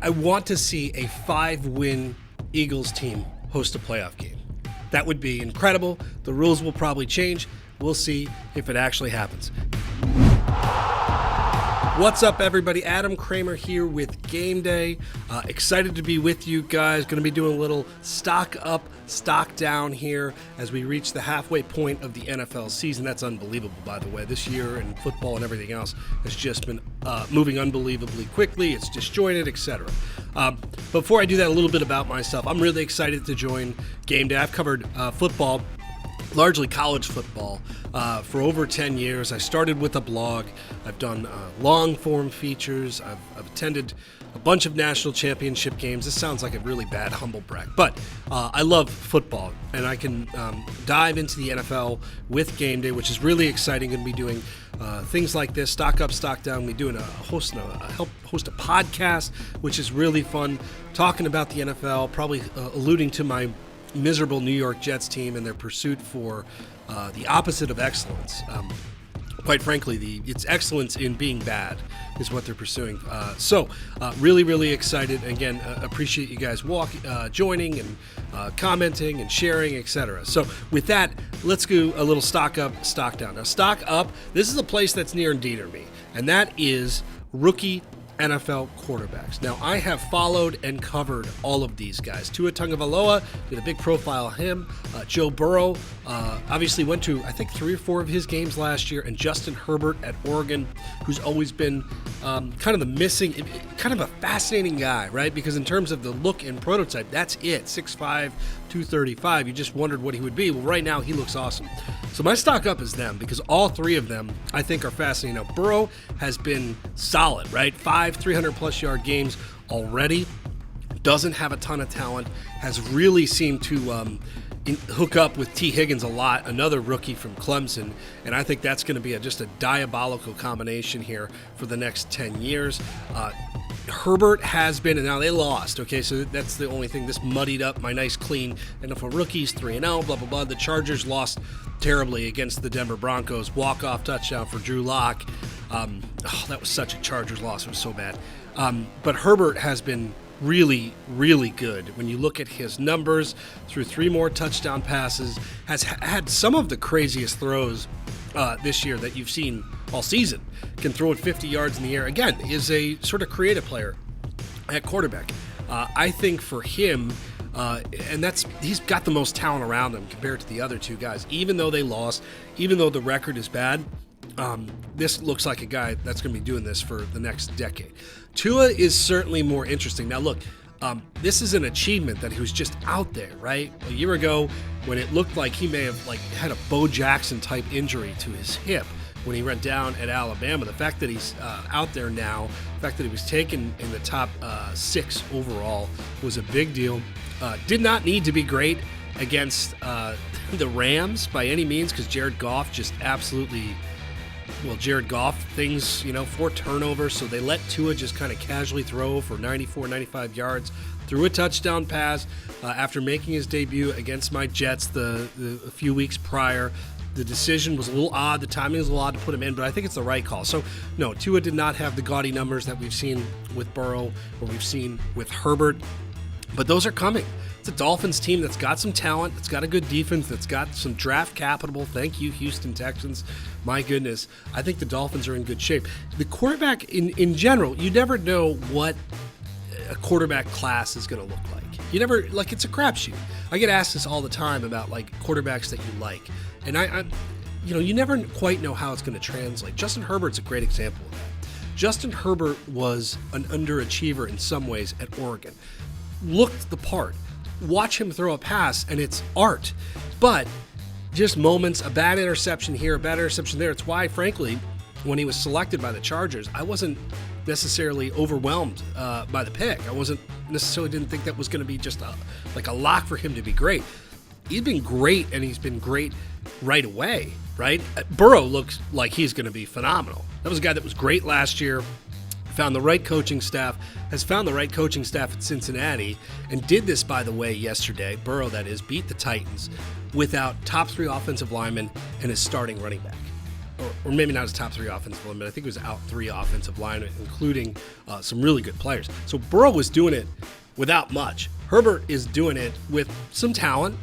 I want to see a 5-win Eagles team host a playoff game. That would be incredible. The rules will probably change. We'll see if it actually happens. What's up, everybody? Adam Kramer here with Game Day. Excited to be with you guys. Going to be doing a little stock up, stock down here as we reach the halfway point of the NFL season. That's unbelievable, by the way. This year and football and everything else has just been moving unbelievably quickly. It's disjointed, etc. Before I do that, a little bit about myself. I'm really excited to join Game Day. I've covered football, largely college football, for over 10 years. I started with a blog. I've done long-form features. I've attended a bunch of national championship games. This sounds like a really bad humble brag, but I love football, and I can dive into the NFL with Game Day, which is really exciting. Going to be doing things like this, stock up, stock down. We're doing help host a podcast, which is really fun, talking about the NFL, probably alluding to my miserable New York Jets team and their pursuit for the opposite of excellence. Quite frankly, it's excellence in being bad is what they're pursuing. So really, really excited. Again, appreciate you guys joining and commenting and sharing, etc. So with that, let's do a little stock up, stock down. Now, stock up, this is a place that's near and dear to me, and that is rookie NFL quarterbacks. Now, I have followed and covered all of these guys. Tua Tagavailoa, did a big profile of him. Joe Burrow, obviously went to, I think, 3 or 4 of his games last year. And Justin Herbert at Oregon, who's always been kind of the missing, kind of a fascinating guy, right? Because in terms of the look and prototype, that's it. 6'5", 235. You just wondered what he would be. Well, right now, he looks awesome. So my stock up is them, because all 3 of them, I think, are fascinating. Now, Burrow has been solid, right? 5 300-plus yard games already. Doesn't have a ton of talent. Has really seemed to hook up with T. Higgins a lot, another rookie from Clemson. And I think that's going to be just a diabolical combination here for the next 10 years. Herbert has been, and now they lost, okay, so that's the only thing. This muddied up my nice, clean NFL rookies, 3-0, blah, blah, blah. The Chargers lost terribly against the Denver Broncos. Walk-off touchdown for Drew Lock. That was such a Chargers loss. It was so bad. But Herbert has been really, really good. When you look at his numbers, through 3 more touchdown passes, has had some of the craziest throws this year that you've seen all season. Can throw it 50 yards in the air. Again, is a sort of creative player at quarterback. I think for him, and he's got the most talent around him compared to the other 2 guys. Even though they lost, even though the record is bad, this looks like a guy that's going to be doing this for the next decade. Tua is certainly more interesting. Now, look, this is an achievement that he was just out there, right? A year ago, when it looked like he may have had a Bo Jackson type injury to his hip when he went down at Alabama. The fact that he's out there now, the fact that he was taken in the top 6 overall was a big deal. Did not need to be great against the Rams by any means, because Jared Goff just absolutely... Well, Jared Goff, 4 turnovers, so they let Tua just kind of casually throw for 94, 95 yards, threw a touchdown pass after making his debut against my Jets a few weeks prior. The decision was a little odd. The timing was a little odd to put him in, but I think it's the right call. So, no, Tua did not have the gaudy numbers that we've seen with Burrow or we've seen with Herbert, but those are coming. It's a Dolphins team that's got some talent, that's got a good defense, that's got some draft capital. Thank you, Houston Texans. My goodness, I think the Dolphins are in good shape. The quarterback, in general, you never know what a quarterback class is going to look like. You never, it's a crapshoot. I get asked this all the time about, quarterbacks that you like. And you never quite know how it's going to translate. Justin Herbert's a great example of that. Justin Herbert was an underachiever in some ways at Oregon. Looked the part. Watch him throw a pass, and it's art. But just moments, a bad interception here, a bad interception there. It's why, frankly, when he was selected by the Chargers, I wasn't necessarily overwhelmed by the pick. I didn't think that was going to be just a lock for him to be great. He's been great, and he's been great right away, right? Burrow looks like he's going to be phenomenal. That was a guy that was great last year. Has found the right coaching staff at Cincinnati, and did this, by the way, yesterday. Burrow, that is, beat the Titans without top 3 offensive linemen and his starting running back. or maybe not his top 3 offensive linemen. I think it was out 3 offensive linemen, including some really good players. So Burrow was doing it without much. Herbert is doing it with some talent.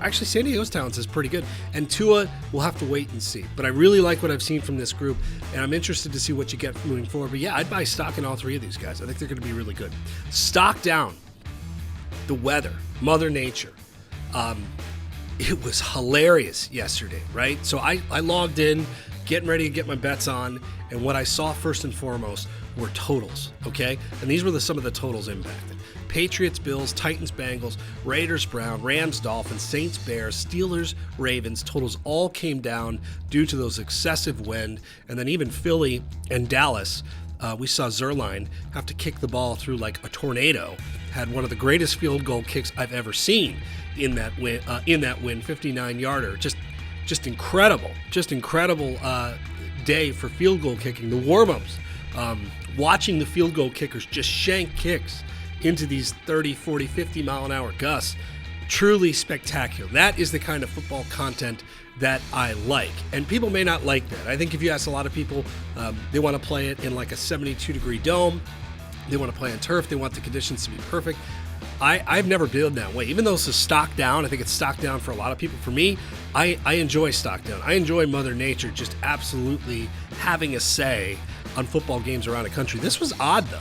Actually, San Diego's talent is pretty good. And Tua, we'll have to wait and see. But I really like what I've seen from this group, and I'm interested to see what you get moving forward. But yeah, I'd buy stock in all 3 of these guys. I think they're going to be really good. Stock down. The weather, Mother Nature. It was hilarious yesterday, right? So I logged in, getting ready to get my bets on, and what I saw first and foremost were totals, okay? And these were some of the totals impacted. Patriots, Bills, Titans, Bengals, Raiders, Browns, Rams, Dolphins, Saints, Bears, Steelers, Ravens. Totals all came down due to those excessive wind. And then even Philly and Dallas, we saw Zerline have to kick the ball through like a tornado. Had one of the greatest field goal kicks I've ever seen in that win, 59-yarder. Just incredible. Day for field goal kicking. The warm-ups, watching the field goal kickers just shank kicks into these 30, 40, 50-mile-an-hour gusts. Truly spectacular. That is the kind of football content that I like. And people may not like that. I think if you ask a lot of people, they want to play it in like a 72-degree dome. They want to play on turf. They want the conditions to be perfect. I've never been that way. Even though this is stock down, I think it's stock down for a lot of people. For me, I enjoy stock down. I enjoy Mother Nature just absolutely having a say on football games around the country. This was odd, though.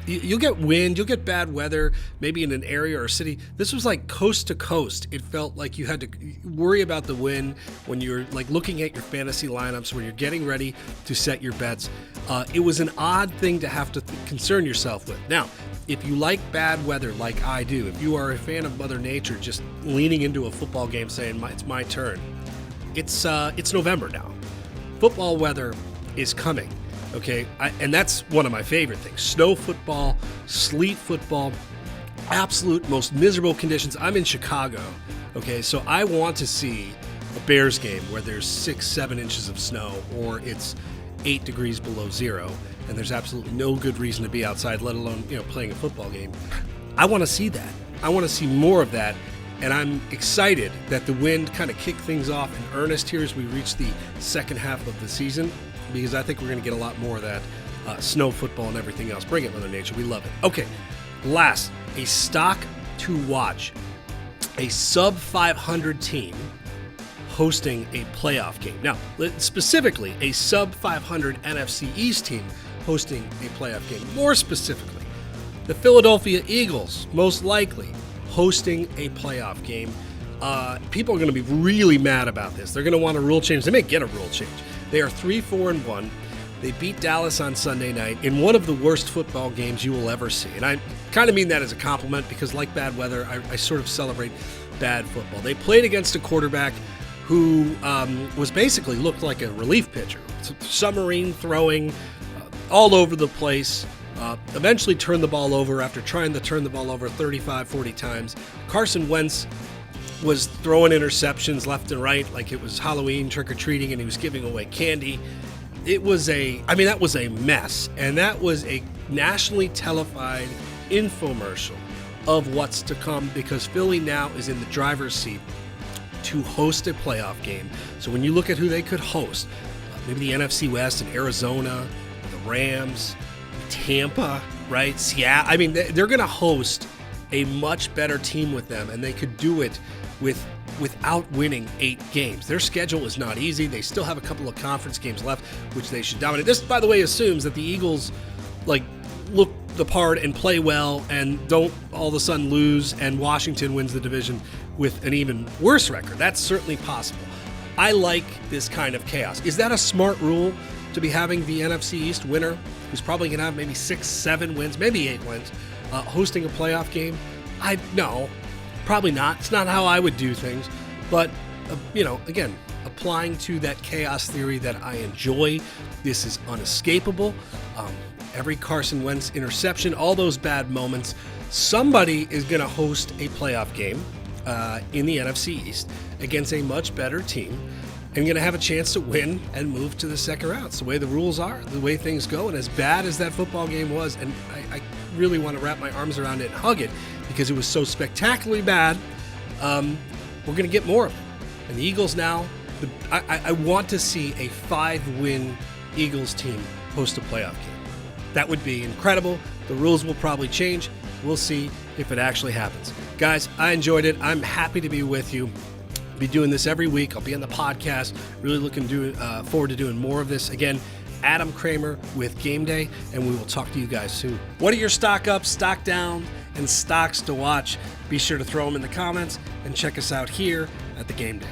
You'll get wind, you'll get bad weather, maybe in an area or a city. This was like coast to coast. It felt like you had to worry about the wind when you're like looking at your fantasy lineups, when you're getting ready to set your bets. It was an odd thing to have to concern yourself with. Now, if you like bad weather like I do, if you are a fan of Mother Nature, just leaning into a football game saying, it's my turn, it's November now. Football weather is coming. Okay, and that's one of my favorite things. Snow football, sleet football, absolute most miserable conditions. I'm in Chicago, okay, so I want to see a Bears game where there's 6-7 inches of snow or it's 8 degrees below zero and there's absolutely no good reason to be outside, let alone playing a football game. I want to see that. I want to see more of that, and I'm excited that the wind kind of kicked things off in earnest here as we reach the second half of the season, because I think we're going to get a lot more of that snow football and everything else. Bring it, Mother Nature. We love it. Okay, last, a stock to watch. A sub-500 team hosting a playoff game. Now, specifically, a sub-500 NFC East team hosting a playoff game. More specifically, the Philadelphia Eagles, most likely, hosting a playoff game. People are going to be really mad about this. They're going to want a rule change. They may get a rule change. They are 3-4-1. They beat Dallas on Sunday night in one of the worst football games you will ever see. And I kind of mean that as a compliment because, like bad weather, I sort of celebrate bad football. They played against a quarterback who was basically looked like a relief pitcher. Submarine throwing all over the place. Eventually turned the ball over after trying to turn the ball over 35, 40 times. Carson Wentz was throwing interceptions left and right like it was Halloween trick-or-treating and he was giving away candy. That was a mess. And that was a nationally televised infomercial of what's to come because Philly now is in the driver's seat to host a playoff game. So when you look at who they could host, maybe the NFC West and Arizona, the Rams, Tampa, right? Seattle. I mean, they're going to host a much better team with them, and they could do it without winning 8 games. Their schedule is not easy. They still have a couple of conference games left, which they should dominate. This, by the way, assumes that the Eagles look the part and play well and don't all of a sudden lose and Washington wins the division with an even worse record. That's certainly possible. I like this kind of chaos. Is that a smart rule to be having the NFC East winner, who's probably going to have maybe 6-7 wins, maybe 8 wins, hosting a playoff game? No, probably not. It's not how I would do things. But, again, applying to that chaos theory that I enjoy, this is unescapable. Every Carson Wentz interception, all those bad moments, somebody is going to host a playoff game in the NFC East against a much better team and going to have a chance to win and move to the second round. It's the way the rules are, the way things go. And as bad as that football game was, and I really want to wrap my arms around it and hug it because it was so spectacularly bad, we're going to get more of it. And the Eagles now I want to see a 5-win Eagles team host a playoff game. That would be incredible. The rules will probably change. We'll see if it actually happens. Guys, I enjoyed it. I'm happy to be with you. I'll be doing this every week. I'll be on the podcast. Really looking forward to doing more of this. Again, Adam Kramer with Game Day, and we will talk to you guys soon. What are your stock up, stock down, and stocks to watch? Be sure to throw them in the comments and check us out here at the Game Day.